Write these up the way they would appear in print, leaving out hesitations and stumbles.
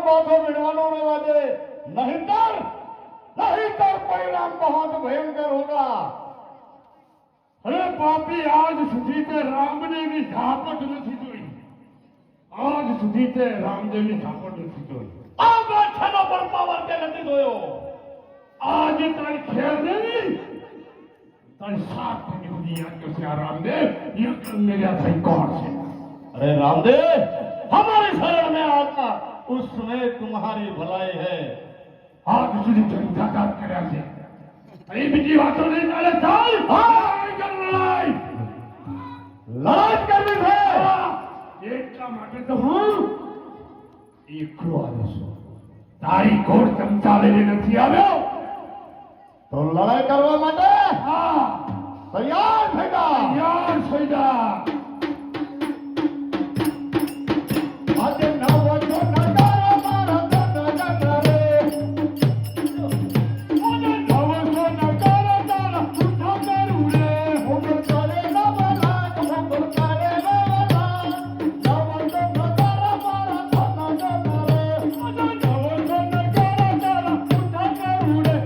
माथो मिटवानो रहवा दे, नहीं तो परिणाम बहुत भयंकर होगा। अरे पापी आज सुधी ते रामदेव ની ઝાપટ નથી જોઈ, આજ સુધી તે રામદેવ ની ઝાપટ નથી જોઈ, આ બાદશાહનો પણ પાવર તે નથી જોયો। आज तारी खेल देवी तारी साथ में हुई आज्ञा से रामदेव ये मेरा सही कौन से। अरे रामदेव, हमारे शरण में आता उसमें तुम्हारी भलाई है। आज સુધી જનતા કામ કર્યા છે, અહીં બીજી વાતો નહીં ચાલે। ચાલ લડાઈ કરવી છે, એટલા માટે તો હું એકલો આવ્યો છું, તારી ઘોડ ચમચા લઈને નથી આવ્યો। તો લડાઈ કરવા માટે હા તૈયાર થઈ જા। યાર થઈ જા। આજે નવો જો નજારો મારો જન રે, આજે નવો જો નજારો તારા ઉઠા કરું રે, હું કરે નવલા હું કરે નવલા, નવો જો નજારો મારો જન રે, આજે નવો જો નજારો તારા ઉઠા કરું રે,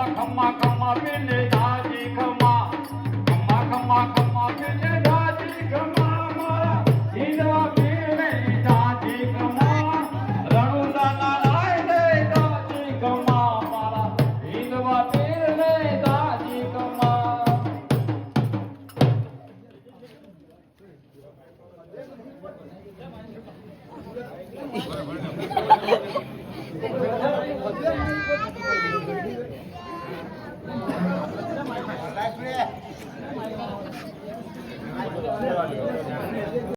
ખમ્મા ખમ્મા પીને